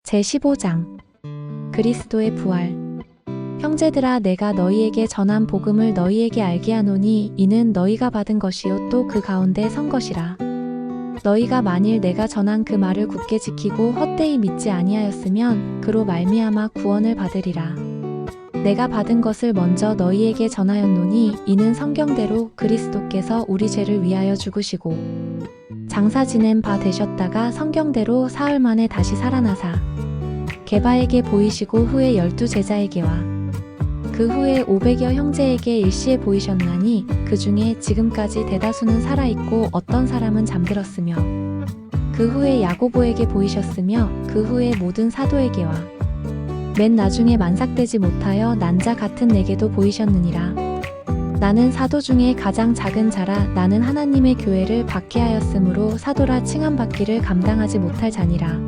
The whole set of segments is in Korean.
제15장 그리스도의 부활. 형제들아, 내가 너희에게 전한 복음을 너희에게 알게 하노니 이는 너희가 받은 것이요 또 그 가운데 선 것이라. 너희가 만일 내가 전한 그 말을 굳게 지키고 헛되이 믿지 아니하였으면 그로 말미암아 구원을 받으리라. 내가 받은 것을 먼저 너희에게 전하였노니 이는 성경대로 그리스도께서 우리 죄를 위하여 죽으시고 장사 지낸 바 되셨다가 성경대로 사흘 만에 다시 살아나사 게바에게 보이시고 후에 12 제자에게와 그 후에 500여 형제에게 일시에 보이셨나니 그 중에 지금까지 대다수는 살아있고 어떤 사람은 잠들었으며 그 후에 야고보에게 보이셨으며 그 후에 모든 사도에게와 맨 나중에 만삭되지 못하여 난 자 같은 내게도 보이셨느니라. 나는 사도 중에 가장 작은 자라. 나는 하나님의 교회를 박해하였으므로 사도라 칭함받기를 감당하지 못할 자니라.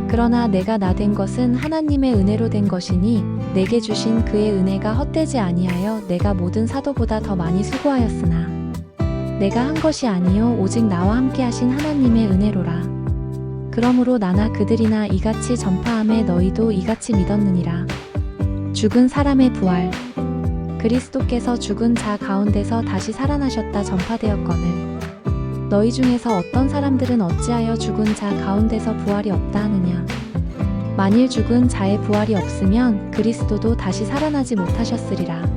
그러나 내가 나 된 것은 하나님의 은혜로 된 것이니 내게 주신 그의 은혜가 헛되지 아니하여 내가 모든 사도보다 더 많이 수고하였으나 내가 한 것이 아니요 오직 나와 함께 하신 하나님의 은혜로라. 그러므로 나나 그들이나 이같이 전파함에 너희도 이같이 믿었느니라. 죽은 사람의 부활. 그리스도께서 죽은 자 가운데서 다시 살아나셨다 전파되었거늘 너희 중에서 어떤 사람들은 어찌하여 죽은 자 가운데서 부활이 없다 하느냐. 만일 죽은 자의 부활이 없으면 그리스도도 다시 살아나지 못하셨으리라.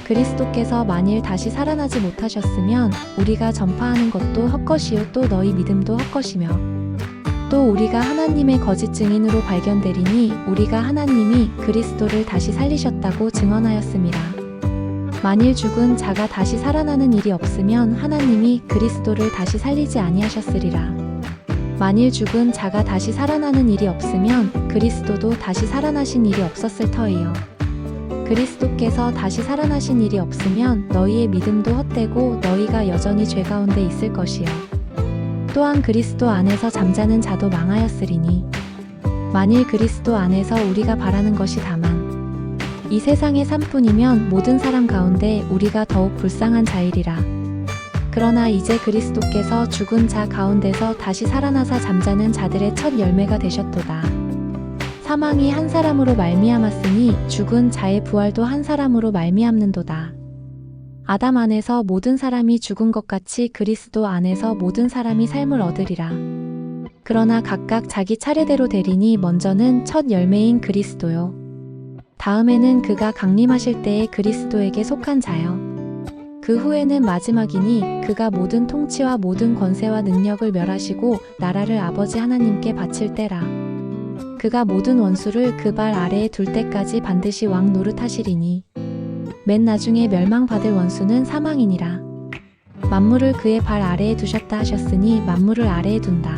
그리스도께서 만일 다시 살아나지 못하셨으면 우리가 전파하는 것도 헛것이요 또 너희 믿음도 헛것이며 또 우리가 하나님의 거짓 증인으로 발견되리니 우리가 하나님이 그리스도를 다시 살리셨다고 증언하였음이라. 만일 죽은 자가 다시 살아나는 일이 없으면 하나님이 그리스도를 다시 살리지 아니하셨으리라. 만일 죽은 자가 다시 살아나는 일이 없으면 그리스도도 다시 살아나신 일이 없었을 터이요. 그리스도께서 다시 살아나신 일이 없으면 너희의 믿음도 헛되고 너희가 여전히 죄 가운데 있을 것이요. 또한 그리스도 안에서 잠자는 자도 망하였으리니 만일 그리스도 안에서 우리가 바라는 것이 다만 이 세상의 삶뿐이면 모든 사람 가운데 우리가 더욱 불쌍한 자이리라. 그러나 이제 그리스도께서 죽은 자 가운데서 다시 살아나사 잠자는 자들의 첫 열매가 되셨도다. 사망이 한 사람으로 말미암았으니 죽은 자의 부활도 한 사람으로 말미암는도다. 아담 안에서 모든 사람이 죽은 것 같이 그리스도 안에서 모든 사람이 삶을 얻으리라. 그러나 각각 자기 차례대로 되리니 먼저는 첫 열매인 그리스도요. 다음에는 그가 강림하실 때에 그리스도에게 속한 자요. 그 후에는 마지막이니 그가 모든 통치와 모든 권세와 능력을 멸하시고 나라를 아버지 하나님께 바칠 때라. 그가 모든 원수를 그 발 아래에 둘 때까지 반드시 왕 노릇하시리니 맨 나중에 멸망받을 원수는 사망이니라. 만물을 그의 발 아래에 두셨다 하셨으니 만물을 아래에 둔다.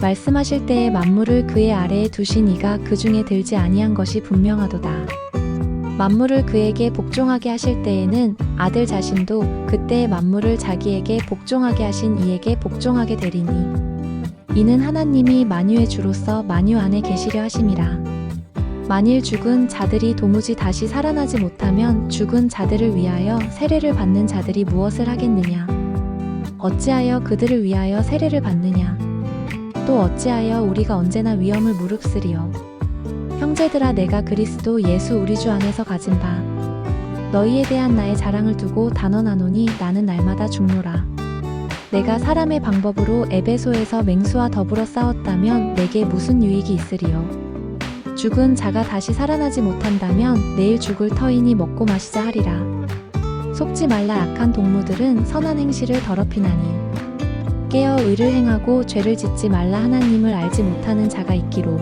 말씀하실 때에 만물을 그의 아래에 두신 이가 그 중에 들지 아니한 것이 분명하도다. 만물을 그에게 복종하게 하실 때에는 아들 자신도 그때의 만물을 자기에게 복종하게 하신 이에게 복종하게 되리니 이는 하나님이 만유의 주로서 만유 안에 계시려 하심이라. 만일 죽은 자들이 도무지 다시 살아나지 못하면 죽은 자들을 위하여 세례를 받는 자들이 무엇을 하겠느냐. 어찌하여 그들을 위하여 세례를 받느냐. 또 어찌하여 우리가 언제나 위험을 무릅쓰리요. 형제들아, 내가 그리스도 예수 우리 주 안에서 가진 바 너희에 대한 나의 자랑을 두고 단언하노니 나는 날마다 죽노라. 내가 사람의 방법으로 에베소에서 맹수와 더불어 싸웠다면 내게 무슨 유익이 있으리요. 죽은 자가 다시 살아나지 못한다면 내일 죽을 터이니 먹고 마시자 하리라. 속지 말라. 악한 동무들은 선한 행실을 더럽히나니 깨어 의를 행하고 죄를 짓지 말라. 하나님을 알지 못하는 자가 있기로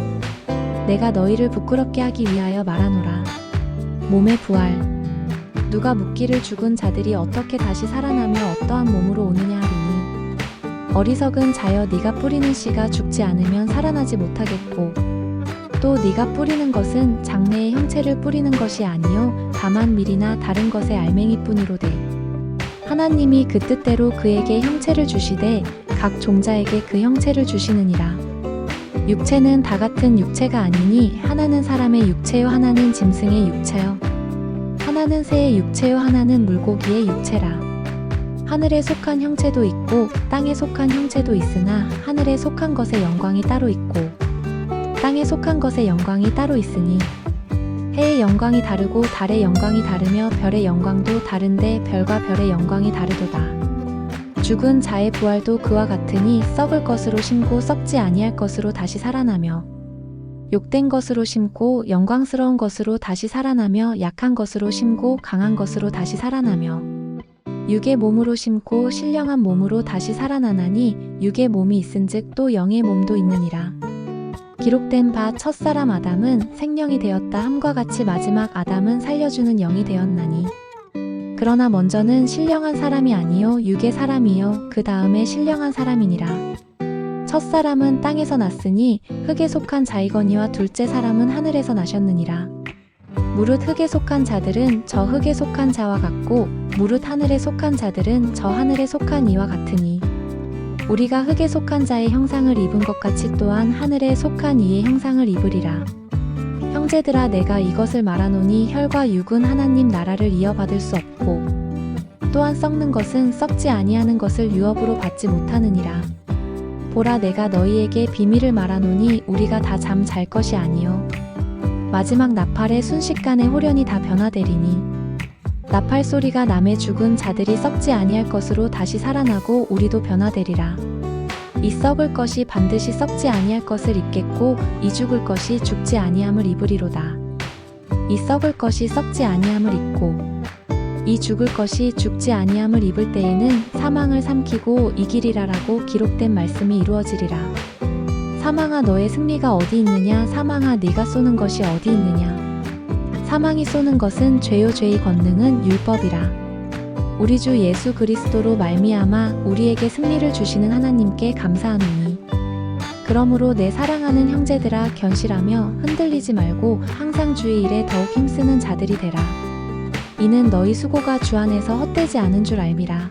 내가 너희를 부끄럽게 하기 위하여 말하노라. 몸의 부활. 누가 묻기를 죽은 자들이 어떻게 다시 살아나며 어떠한 몸으로 오느냐 하리니 어리석은 자여, 네가 뿌리는 씨가 죽지 않으면 살아나지 못하겠고 또 네가 뿌리는 것은 장래의 형체를 뿌리는 것이 아니요 다만 밀이나 다른 것의 알맹이뿐이로되 하나님이 그 뜻대로 그에게 형체를 주시되 각 종자에게 그 형체를 주시느니라. 육체는 다 같은 육체가 아니니 하나는 사람의 육체요 하나는 짐승의 육체요 하나는 새의 육체요 하나는 물고기의 육체라. 하늘에 속한 형체도 있고 땅에 속한 형체도 있으나 하늘에 속한 것의 영광이 따로 있고 땅에 속한 것의 영광이 따로 있으니 해의 영광이 다르고 달의 영광이 다르며 별의 영광도 다른데 별과 별의 영광이 다르도다. 죽은 자의 부활도 그와 같으니 썩을 것으로 심고 썩지 아니할 것으로 다시 살아나며 욕된 것으로 심고 영광스러운 것으로 다시 살아나며 약한 것으로 심고 강한 것으로 다시 살아나며 육의 몸으로 심고 신령한 몸으로 다시 살아나나니 육의 몸이 있은즉 또 영의 몸도 있느니라. 기록된 바 첫사람 아담은 생령이 되었다 함과 같이 마지막 아담은 살려주는 영이 되었나니 그러나 먼저는 신령한 사람이 아니요 육의 사람이요 그 다음에 신령한 사람이니라. 첫사람은 땅에서 났으니 흙에 속한 자이거니와 둘째 사람은 하늘에서 나셨느니라. 무릇 흙에 속한 자들은 저 흙에 속한 자와 같고 무릇 하늘에 속한 자들은 저 하늘에 속한 이와 같으니 우리가 흙에 속한 자의 형상을 입은 것 같이 또한 하늘에 속한 이의 형상을 입으리라. 형제들아 내가 이것을 말하노니 혈과 육은 하나님 나라를 이어받을 수 없고 또한 썩는 것은 썩지 아니하는 것을 유업으로 받지 못하느니라. 보라 내가 너희에게 비밀을 말하노니 우리가 다 잠 잘 것이 아니요 마지막 나팔의 순식간에 홀연히 다 변화되리니 나팔 소리가 남의 죽은 자들이 썩지 아니할 것으로 다시 살아나고 우리도 변화되리라. 이 썩을 것이 반드시 썩지 아니할 것을 입겠고 이 죽을 것이 죽지 아니함을 입으리로다. 이 썩을 것이 썩지 아니함을 입고 이 죽을 것이 죽지 아니함을 입을 때에는 사망을 삼키고 이기리라라고 기록된 말씀이 이루어지리라. 사망아 너의 승리가 어디 있느냐 사망아 네가 쏘는 것이 어디 있느냐 사망이 쏘는 것은 죄요 죄의 권능은 율법이라. 우리 주 예수 그리스도로 말미암아 우리에게 승리를 주시는 하나님께 감사하노니 그러므로 내 사랑하는 형제들아 견실하며 흔들리지 말고 항상 주의 일에 더욱 힘쓰는 자들이 되라. 이는 너희 수고가 주 안에서 헛되지 않은 줄 알미라.